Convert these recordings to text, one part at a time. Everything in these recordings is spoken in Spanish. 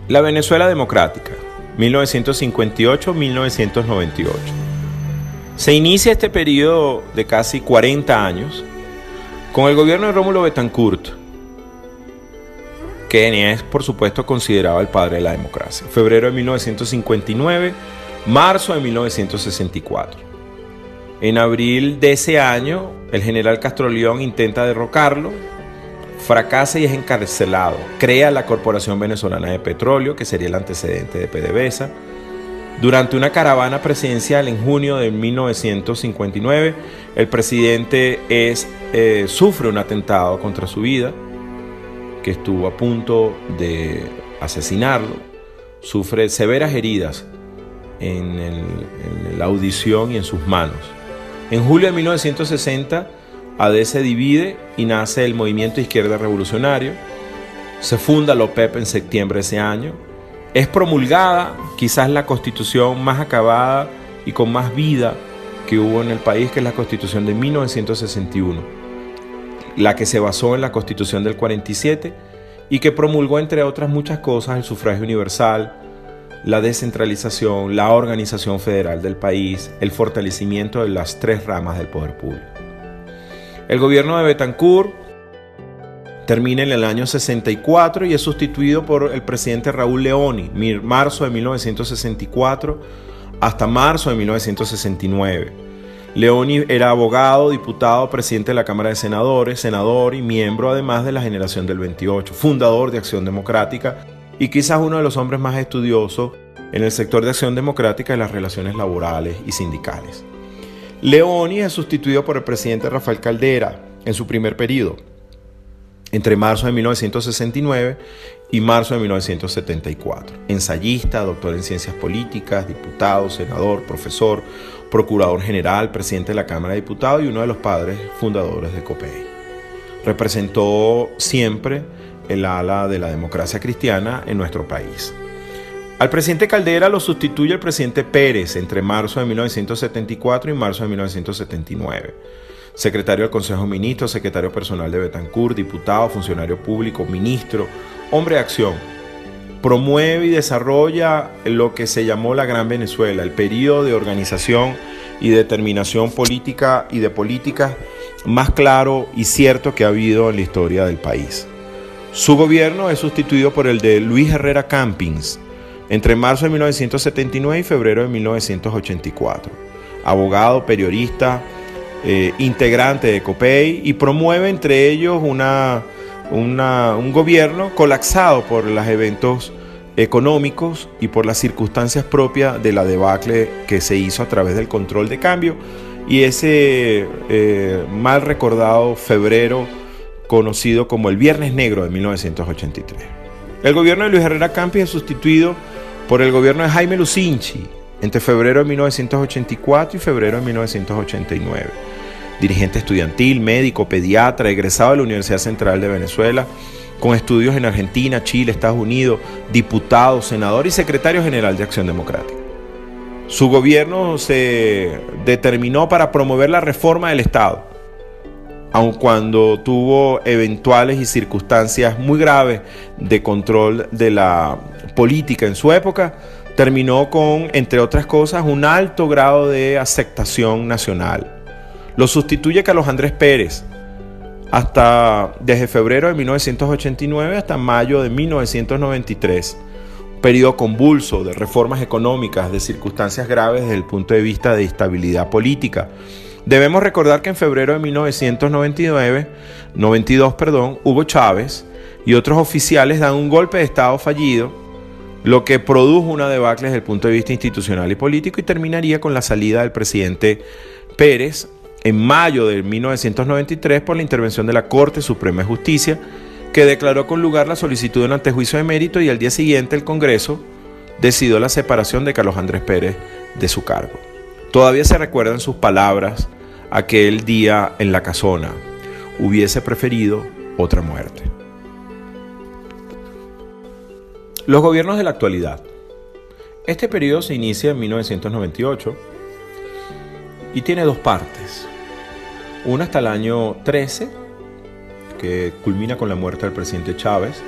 La Venezuela democrática, 1958-1998. Se inicia este periodo de casi 40 años con el gobierno de Rómulo Betancourt, que es, por supuesto, considerado el padre de la democracia. Febrero de 1959, marzo de 1964. En abril de ese año, el general Castro León intenta derrocarlo, fracasa y es encarcelado. Crea la Corporación Venezolana de Petróleo, que sería el antecedente de PDVSA. Durante una caravana presidencial en junio de 1959, el presidente sufre un atentado contra su vida, que estuvo a punto de asesinarlo. Sufre severas heridas en la audición y en sus manos. En julio de 1960, AD se divide y nace el Movimiento Izquierda Revolucionario. Se funda la OPEP en septiembre de ese año. Es promulgada quizás la constitución más acabada y con más vida que hubo en el país, que es la Constitución de 1961, la que se basó en la Constitución del 47 y que promulgó, entre otras muchas cosas, el sufragio universal, la descentralización, la organización federal del país, el fortalecimiento de las tres ramas del poder público. El gobierno de Betancourt termina en el año 64 y es sustituido por el presidente Raúl Leoni, marzo de 1964 hasta marzo de 1969. Leoni era abogado, diputado, presidente de la Cámara de Senadores, senador y miembro además de la Generación del 28, fundador de Acción Democrática y quizás uno de los hombres más estudiosos en el sector de Acción Democrática de las relaciones laborales y sindicales. Leoni es sustituido por el presidente Rafael Caldera en su primer periodo, entre marzo de 1969 y marzo de 1974. Ensayista, doctor en ciencias políticas, diputado, senador, profesor, procurador general, presidente de la Cámara de Diputados y uno de los padres fundadores de COPEI. Representó siempre el ala de la democracia cristiana en nuestro país. Al presidente Caldera lo sustituye el presidente Pérez entre marzo de 1974 y marzo de 1979. Secretario del Consejo de Ministros, secretario personal de Betancourt, diputado, funcionario público, ministro, hombre de acción. Promueve y desarrolla lo que se llamó la Gran Venezuela, el periodo de organización y determinación política y de políticas más claro y cierto que ha habido en la historia del país. Su gobierno es sustituido por el de Luis Herrera Campins entre marzo de 1979 y febrero de 1984. Abogado, periodista, integrante de COPEI y promueve entre ellos un gobierno colapsado por los eventos económicos y por las circunstancias propias de la debacle que se hizo a través del control de cambio y ese mal recordado febrero conocido como el Viernes Negro de 1983. El gobierno de Luis Herrera Campins es sustituido por el gobierno de Jaime Lucinchi entre febrero de 1984 y febrero de 1989. Dirigente estudiantil, médico, pediatra, egresado de la Universidad Central de Venezuela, con estudios en Argentina, Chile, Estados Unidos, diputado, senador y secretario general de Acción Democrática. Su gobierno se determinó para promover la reforma del Estado, aun cuando tuvo eventuales y circunstancias muy graves de control de la política en su época, terminó con, entre otras cosas, un alto grado de aceptación nacional. Lo sustituye Carlos Andrés Pérez desde febrero de 1989 hasta mayo de 1993, un periodo convulso de reformas económicas, de circunstancias graves desde el punto de vista de estabilidad política. Debemos recordar que en febrero de 1992, Hugo Chávez y otros oficiales dan un golpe de Estado fallido, lo que produjo una debacle desde el punto de vista institucional y político y terminaría con la salida del presidente Pérez en mayo de 1993 por la intervención de la Corte Suprema de Justicia, que declaró con lugar la solicitud de un antejuicio de mérito y al día siguiente el Congreso decidió la separación de Carlos Andrés Pérez de su cargo. Todavía se recuerdan sus palabras aquel día en la casona: hubiese preferido otra muerte. Los gobiernos de la actualidad. Este periodo se inicia en 1998 y tiene dos partes. Una hasta el año 13, que culmina con la muerte del presidente Chávez,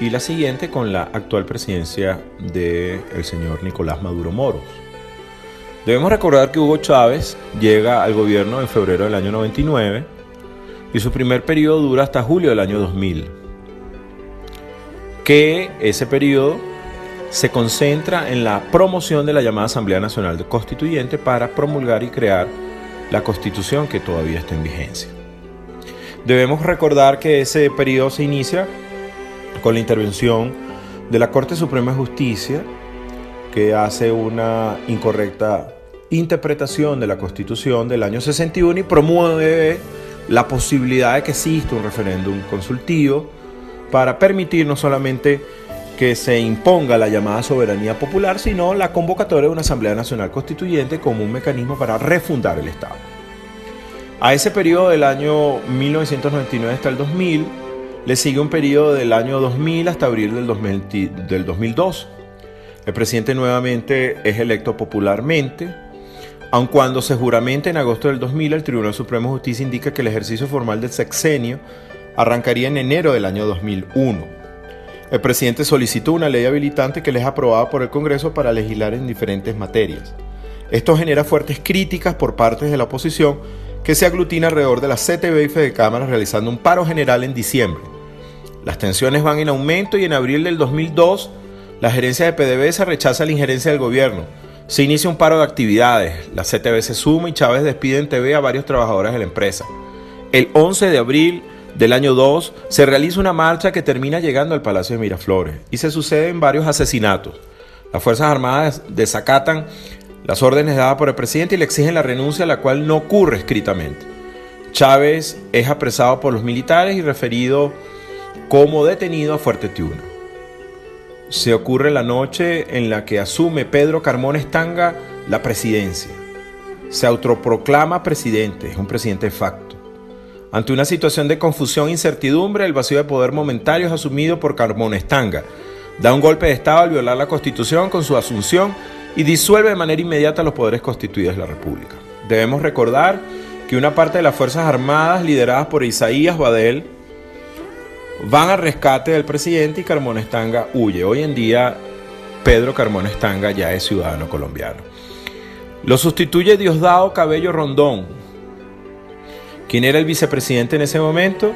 y la siguiente con la actual presidencia del señor Nicolás Maduro Moros. Debemos recordar que Hugo Chávez llega al gobierno en febrero del año 99 y su primer periodo dura hasta julio del año 2000. Que ese periodo se concentra en la promoción de la llamada Asamblea Nacional Constituyente para promulgar y crear la Constitución que todavía está en vigencia. Debemos recordar que ese periodo se inicia con la intervención de la Corte Suprema de Justicia, que hace una incorrecta interpretación de la Constitución del año 61 y promueve la posibilidad de que exista un referéndum consultivo para permitir no solamente que se imponga la llamada soberanía popular, sino la convocatoria de una Asamblea Nacional Constituyente como un mecanismo para refundar el Estado. A ese periodo del año 1999 hasta el 2000, le sigue un periodo del año 2000 hasta abril del 2002. El presidente nuevamente es electo popularmente, aun cuando se juramenta en agosto del 2000, el Tribunal Supremo de Justicia indica que el ejercicio formal del sexenio arrancaría en enero del año 2001. El presidente solicitó una ley habilitante que les es aprobada por el Congreso para legislar en diferentes materias. Esto genera fuertes críticas por parte de la oposición, que se aglutina alrededor de la CTV y Fedecámaras realizando un paro general en diciembre. Las tensiones van en aumento y en abril del 2002 la gerencia de PDVSA rechaza la injerencia del gobierno. Se inicia un paro de actividades, la CTV se suma y Chávez despide en TV a varios trabajadores de la empresa. El 11 de abril del año 2 se realiza una marcha que termina llegando al Palacio de Miraflores y se suceden varios asesinatos. Las Fuerzas Armadas desacatan las órdenes dadas por el presidente y le exigen la renuncia, la cual no ocurre escritamente. Chávez es apresado por los militares y referido como detenido a Fuerte Tiuna. Se ocurre la noche en la que asume Pedro Carmona Estanga la presidencia. Se autoproclama presidente, es un presidente de facto. Ante una situación de confusión e incertidumbre, el vacío de poder momentario es asumido por Carmona Estanga. Da un golpe de Estado al violar la Constitución con su asunción y disuelve de manera inmediata los poderes constituidos de la República. Debemos recordar que una parte de las Fuerzas Armadas, lideradas por Isaías Badel, van al rescate del presidente y Carmona Estanga huye. Hoy en día, Pedro Carmona Estanga ya es ciudadano colombiano. Lo sustituye Diosdado Cabello Rondón, quien era el vicepresidente en ese momento,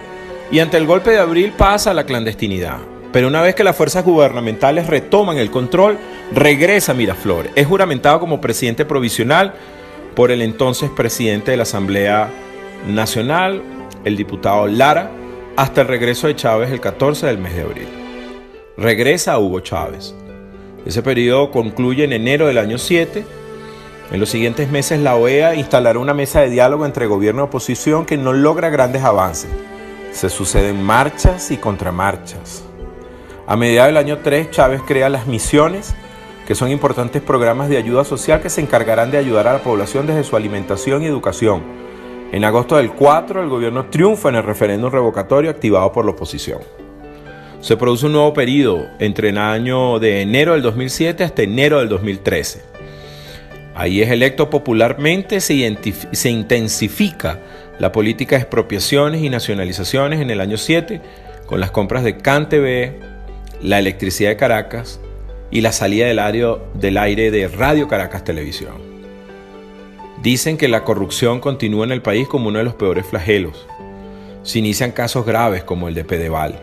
y ante el golpe de abril pasa a la clandestinidad. Pero una vez que las fuerzas gubernamentales retoman el control, regresa a Miraflores. Es juramentado como presidente provisional por el entonces presidente de la Asamblea Nacional, el diputado Lara, hasta el regreso de Chávez el 14 del mes de abril. Regresa a Hugo Chávez. Ese periodo concluye en enero del año 7. En los siguientes meses la OEA instalará una mesa de diálogo entre gobierno y oposición que no logra grandes avances. Se suceden marchas y contramarchas. A mediados del año 3, Chávez crea las misiones, que son importantes programas de ayuda social que se encargarán de ayudar a la población desde su alimentación y educación. En agosto del 4, el gobierno triunfa en el referéndum revocatorio activado por la oposición. Se produce un nuevo periodo entre el año de enero del 2007 hasta enero del 2013. Ahí es electo popularmente, se intensifica la política de expropiaciones y nacionalizaciones en el año 7 con las compras de CanTV, la electricidad de Caracas y la salida del aire de Radio Caracas Televisión. Dicen que la corrupción continúa en el país como uno de los peores flagelos. Se inician casos graves como el de Pedeval.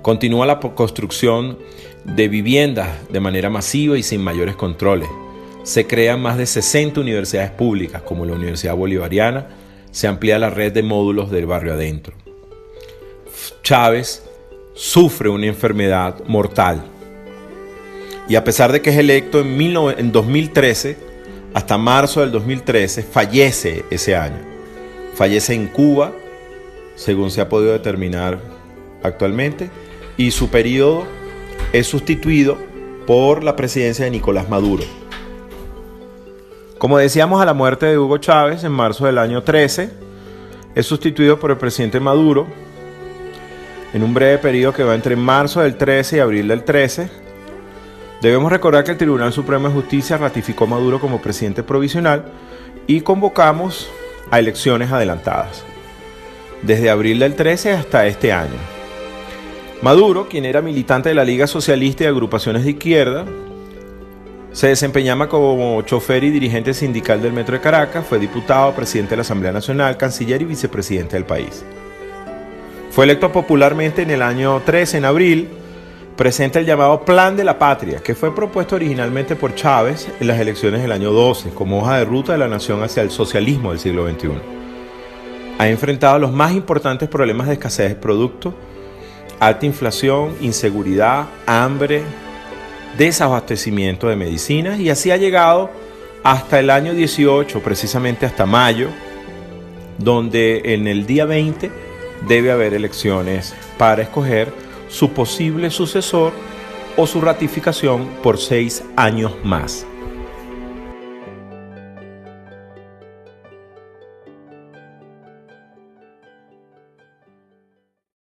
Continúa la construcción de viviendas de manera masiva y sin mayores controles. Se crean más de 60 universidades públicas como la Universidad Bolivariana. Se amplía la red de módulos del barrio adentro. Chávez sufre una enfermedad mortal y a pesar de que es electo en 2013, hasta marzo del 2013, fallece ese año. Fallece en Cuba, según se ha podido determinar actualmente, y su periodo es sustituido por la presidencia de Nicolás Maduro. Como decíamos, a la muerte de Hugo Chávez en marzo del año 13, es sustituido por el presidente Maduro en un breve periodo que va entre marzo del 13 y abril del 13. Debemos recordar que el Tribunal Supremo de Justicia ratificó a Maduro como presidente provisional y convocamos a elecciones adelantadas, desde abril del 13 hasta este año. Maduro, quien era militante de la Liga Socialista y de agrupaciones de izquierda, se desempeñaba como chofer y dirigente sindical del Metro de Caracas, fue diputado, presidente de la Asamblea Nacional, canciller y vicepresidente del país. Fue electo popularmente en el año 13, en abril. Presenta el llamado Plan de la Patria, que fue propuesto originalmente por Chávez en las elecciones del año 12, como hoja de ruta de la nación hacia el socialismo del siglo XXI. Ha enfrentado los más importantes problemas de escasez de productos, alta inflación, inseguridad, hambre, desabastecimiento de medicinas, y así ha llegado hasta el año 18, precisamente hasta mayo, donde en el día 20 debe haber elecciones para escoger su posible sucesor o su ratificación por 6 años más.